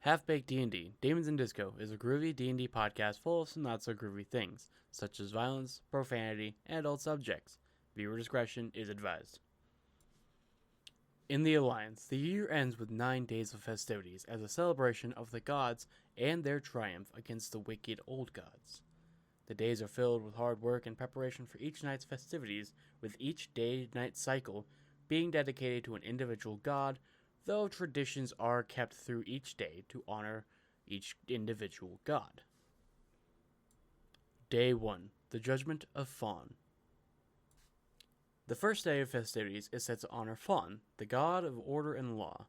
Half-Baked D&D, Demons and Disco is a groovy D&D podcast full of some not-so-groovy things, such as violence, profanity, and adult subjects. Viewer discretion is advised. In the Alliance, the year ends with 9 days of festivities as a celebration of the gods and their triumph against the wicked old gods. The days are filled with hard work and preparation for each night's festivities, with each day-night cycle being dedicated to an individual god, though traditions are kept through each day to honor each individual god. Day 1. The Judgment of Fawn. The first day of festivities is set to honor Fawn, the god of order and law.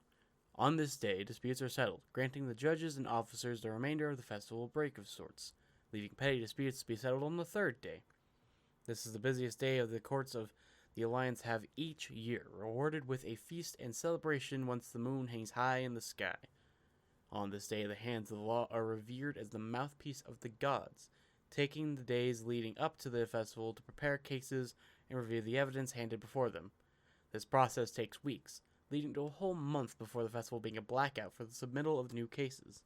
On this day, disputes are settled, granting the judges and officers the remainder of the festival break of sorts, leaving petty disputes to be settled on the third day. This is the busiest day of the courts of the Alliance have each year, rewarded with a feast and celebration once the moon hangs high in the sky. On this day, the hands of the law are revered as the mouthpiece of the gods, taking the days leading up to the festival to prepare cases and review the evidence handed before them. This process takes weeks, leading to a whole month before the festival being a blackout for the submittal of new cases.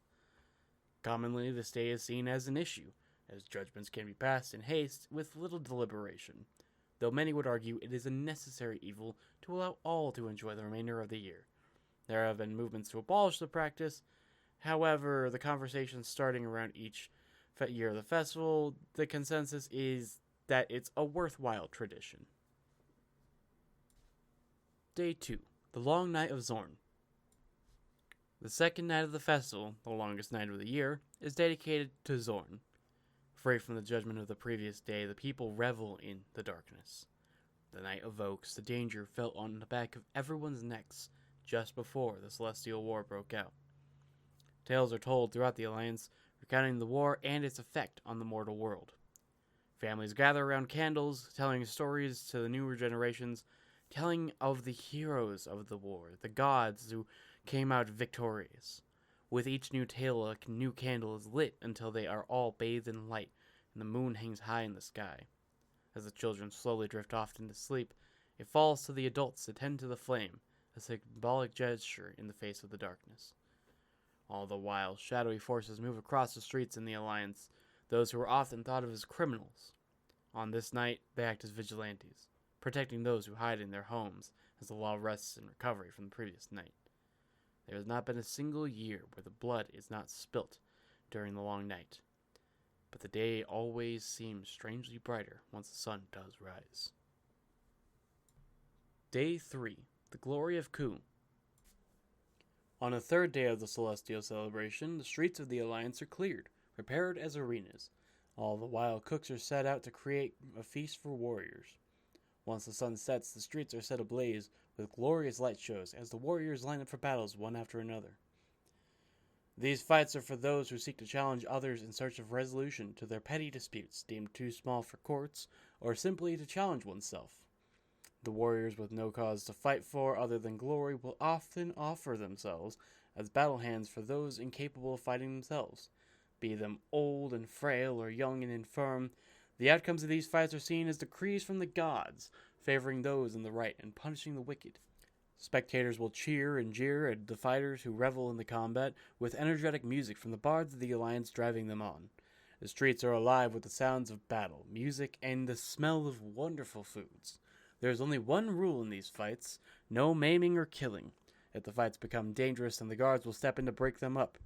Commonly, this day is seen as an issue, as judgments can be passed in haste with little deliberation, though many would argue it is a necessary evil to allow all to enjoy the remainder of the year. There have been movements to abolish the practice. However, the conversation starting around each year of the festival, the consensus is that it's a worthwhile tradition. Day 2. The Long Night of Zorn. The second night of the festival, the longest night of the year, is dedicated to Zorn. Free from the judgment of the previous day, the people revel in the darkness. The night evokes the danger felt on the back of everyone's necks just before the Celestial War broke out. Tales are told throughout the Alliance, recounting the war and its effect on the mortal world. Families gather around candles, telling stories to the newer generations, telling of the heroes of the war, the gods who came out victorious. With each new tale, a new candle is lit until they are all bathed in light, and the moon hangs high in the sky. As the children slowly drift off into sleep, it falls to the adults to tend to the flame, a symbolic gesture in the face of the darkness. All the while, shadowy forces move across the streets in the Alliance, those who are often thought of as criminals. On this night, they act as vigilantes, protecting those who hide in their homes as the law rests in recovery from the previous night. There has not been a single year where the blood is not spilt during the long night, but the day always seems strangely brighter once the sun does rise. Day 3. The Glory of Ku. On the third day of the celestial celebration, the streets of the Alliance are cleared, prepared as arenas. All the while, cooks are set out to create a feast for warriors. Once the sun sets, the streets are set ablaze with glorious light shows as the warriors line up for battles one after another. These fights are for those who seek to challenge others in search of resolution to their petty disputes deemed too small for courts, or simply to challenge oneself. The warriors with no cause to fight for other than glory will often offer themselves as battle hands for those incapable of fighting themselves. Be them old and frail or young and infirm, the outcomes of these fights are seen as decrees from the gods, favoring those in the right and punishing the wicked. Spectators will cheer and jeer at the fighters who revel in the combat, with energetic music from the bards of the Alliance driving them on. The streets are alive with the sounds of battle, music, and the smell of wonderful foods. There is only one rule in these fights: no maiming or killing. If the fights become dangerous, then the guards will step in to break them up.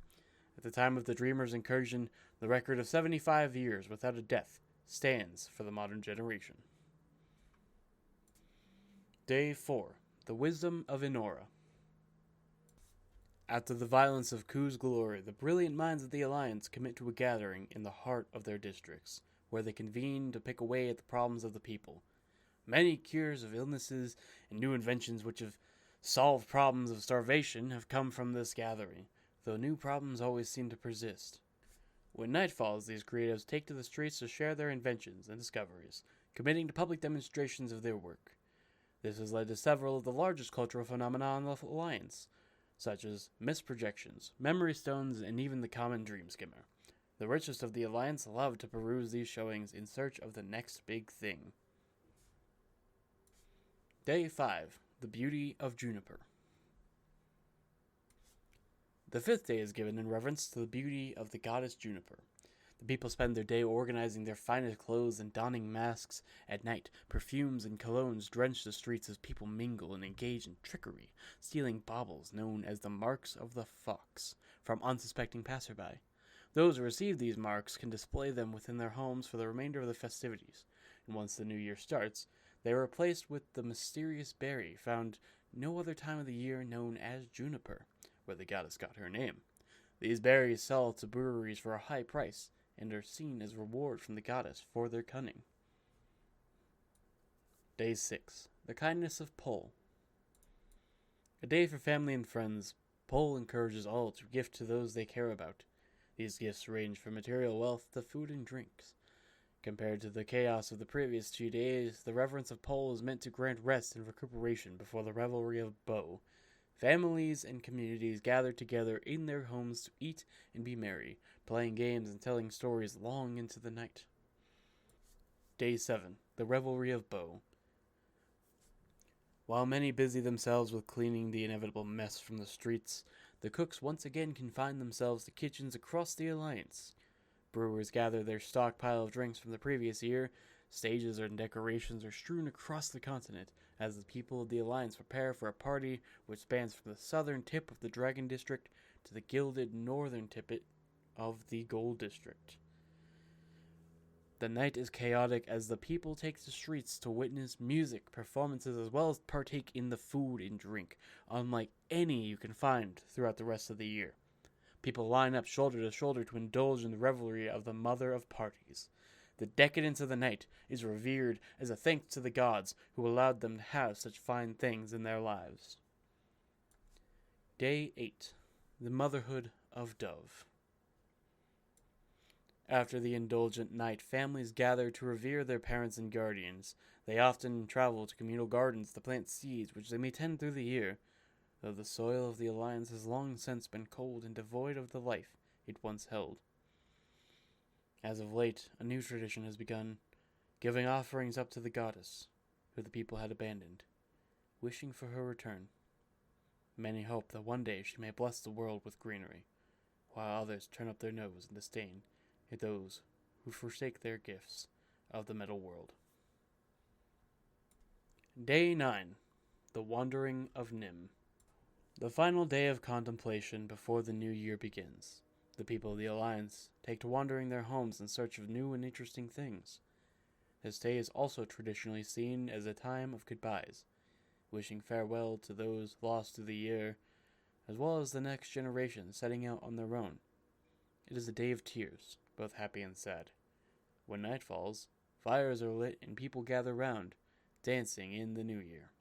At the time of the Dreamer's incursion, the record of 75 years without a death stands for the modern generation. Day 4. The Wisdom of Inora. After the violence of Ku's glory, the brilliant minds of the Alliance commit to a gathering in the heart of their districts, where they convene to pick away at the problems of the people. Many cures of illnesses and new inventions which have solved problems of starvation have come from this gathering, though new problems always seem to persist. When night falls, these creatives take to the streets to share their inventions and discoveries, committing to public demonstrations of their work. This has led to several of the largest cultural phenomena on the Alliance, such as mist projections, memory stones, and even the common dream skimmer. The richest of the Alliance love to peruse these showings in search of the next big thing. Day 5. The Beauty of Juniper. The fifth day is given in reverence to the beauty of the goddess Juniper. The people spend their day organizing their finest clothes and donning masks. At night, perfumes and colognes drench the streets as people mingle and engage in trickery, stealing baubles known as the marks of the fox from unsuspecting passerby. Those who receive these marks can display them within their homes for the remainder of the festivities, and once the new year starts, they are replaced with the mysterious berry found no other time of the year, known as juniper, where the goddess got her name. These berries sell to breweries for a high price, and are seen as reward from the goddess for their cunning. Day 6. The Kindness of Pole. A day for family and friends, Pole encourages all to gift to those they care about. These gifts range from material wealth to food and drinks. Compared to the chaos of the previous 2 days, the reverence of Pole is meant to grant rest and recuperation before the revelry of Bow. Families and communities gather together in their homes to eat and be merry, playing games and telling stories long into the night. Day 7. The Revelry of Bow. While many busy themselves with cleaning the inevitable mess from the streets, the cooks once again confine themselves to kitchens across the Alliance. Brewers gather their stockpile of drinks from the previous year. Stages and decorations are strewn across the continent as the people of the Alliance prepare for a party which spans from the southern tip of the Dragon District to the gilded northern tip of the Gold District. The night is chaotic as the people take to the streets to witness music, performances, as well as partake in the food and drink, unlike any you can find throughout the rest of the year. People line up shoulder to shoulder to indulge in the revelry of the mother of parties. The decadence of the night is revered as a thanks to the gods who allowed them to have such fine things in their lives. Day 8. The Motherhood of Dove. After the indulgent night, families gather to revere their parents and guardians. They often travel to communal gardens to plant seeds which they may tend through the year, though the soil of the Alliance has long since been cold and devoid of the life it once held. As of late, a new tradition has begun, giving offerings up to the goddess, who the people had abandoned, wishing for her return. Many hope that one day she may bless the world with greenery, while others turn up their nose in disdain at those who forsake their gifts of the metal world. Day 9. The Wandering of Nim. The final day of contemplation before the new year begins. The people of the Alliance take to wandering their homes in search of new and interesting things. This day is also traditionally seen as a time of goodbyes, wishing farewell to those lost through the year, as well as the next generation setting out on their own. It is a day of tears, both happy and sad. When night falls, fires are lit and people gather round, dancing in the new year.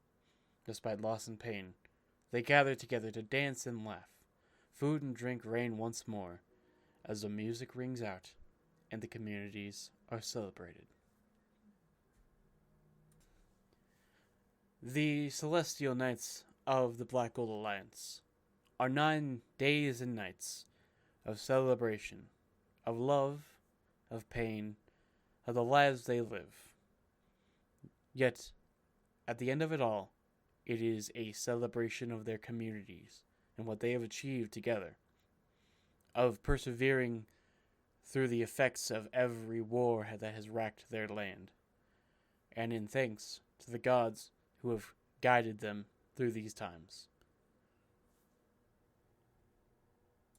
Despite loss and pain, they gather together to dance and laugh. Food and drink reign once more, as the music rings out and the communities are celebrated. The Celestial Nights of the Black Gold Alliance are 9 days and nights of celebration, of love, of pain, of the lives they live. Yet, at the end of it all, it is a celebration of their communities and what they have achieved together, of persevering through the effects of every war that has racked their land, and in thanks to the gods who have guided them through these times.